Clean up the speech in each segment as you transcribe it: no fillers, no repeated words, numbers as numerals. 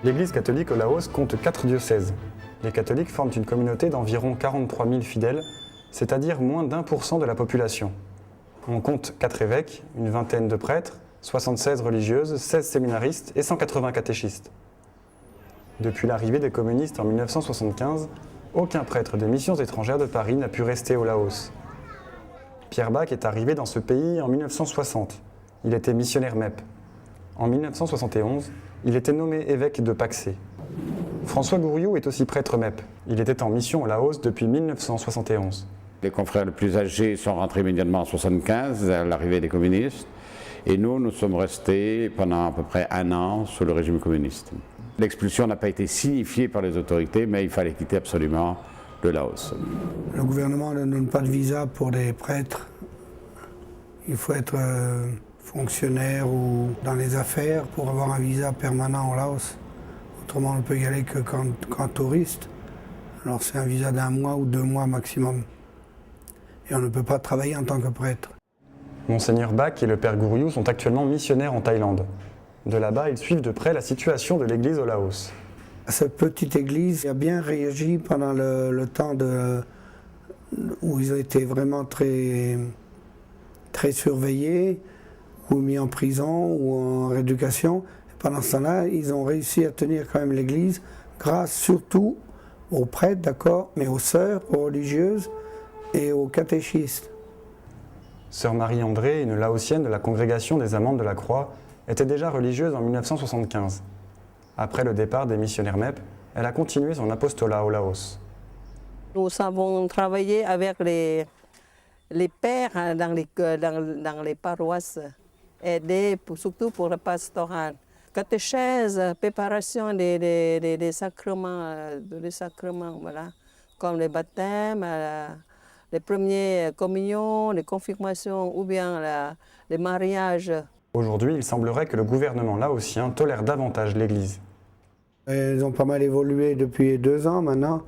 L'Église catholique au Laos compte 4 diocèses. Les catholiques forment une communauté d'environ 43 000 fidèles, c'est-à-dire moins d'1% de la population. On compte 4 évêques, une vingtaine de prêtres, 76 religieuses, 16 séminaristes et 180 catéchistes. Depuis l'arrivée des communistes en 1975, aucun prêtre des missions étrangères de Paris n'a pu rester au Laos. Pierre Bach est arrivé dans ce pays en 1960. Il était missionnaire MEP. En 1971, il était nommé évêque de Paksé. François Gouriou est aussi prêtre MEP. Il était en mission au Laos depuis 1971. Les confrères les plus âgés sont rentrés immédiatement en 1975, à l'arrivée des communistes, et nous sommes restés pendant à peu près 1 an sous le régime communiste. L'expulsion n'a pas été signifiée par les autorités, mais il fallait quitter absolument le Laos. Le gouvernement ne donne pas de visa pour des prêtres. Il faut être fonctionnaire ou dans les affaires pour avoir un visa permanent au Laos. Autrement, on ne peut y aller que qu'en touriste. Alors c'est un visa d'1 mois ou 2 mois maximum. Et on ne peut pas travailler en tant que prêtre. Monseigneur Bach et le père Gouriou sont actuellement missionnaires en Thaïlande. De là-bas, ils suivent de près la situation de l'Église au Laos. Cette petite église a bien réagi pendant le temps où ils ont été vraiment très surveillés, ou mis en prison, ou en rééducation. Et pendant ce temps-là, ils ont réussi à tenir quand même l'église, grâce surtout aux prêtres, d'accord, mais aux sœurs, aux religieuses et aux catéchistes. Sœur Marie-André, une laotienne de la congrégation des Amantes de la Croix, était déjà religieuse en 1975. Après le départ des missionnaires MEP, elle a continué son apostolat au Laos. Nous avons travaillé avec les pères dans les paroisses, aider surtout pour le pastoral. Catéchèse, préparation des sacrements, voilà, comme les baptêmes, les premières communions, les confirmations ou bien les mariages. Aujourd'hui, il semblerait que le gouvernement laotien tolère davantage l'Église. Ils ont pas mal évolué depuis 2 ans maintenant.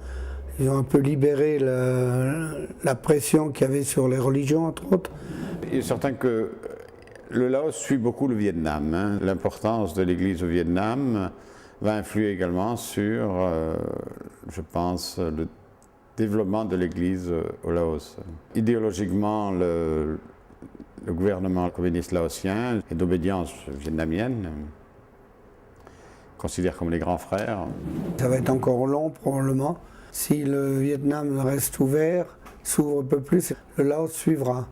Ils ont un peu libéré la pression qu'il y avait sur les religions, entre autres. Il est certain que le Laos suit beaucoup le Vietnam. L'importance de l'Église au Vietnam va influer également sur, je pense, le développement de l'Église au Laos. Idéologiquement, le gouvernement communiste laotien est d'obédience vietnamienne, considère comme les grands frères. Ça va être encore long probablement. Si le Vietnam reste ouvert, s'ouvre un peu plus, le Laos suivra.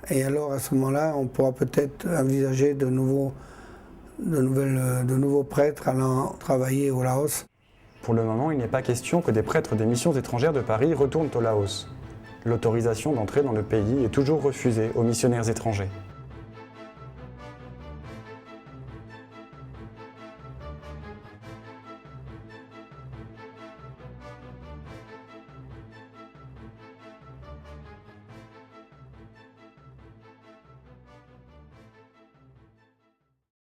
Et alors à ce moment-là, on pourra peut-être envisager de nouveaux prêtres allant travailler au Laos. Pour le moment, il n'est pas question que des prêtres des missions étrangères de Paris retournent au Laos. L'autorisation d'entrer dans le pays est toujours refusée aux missionnaires étrangers.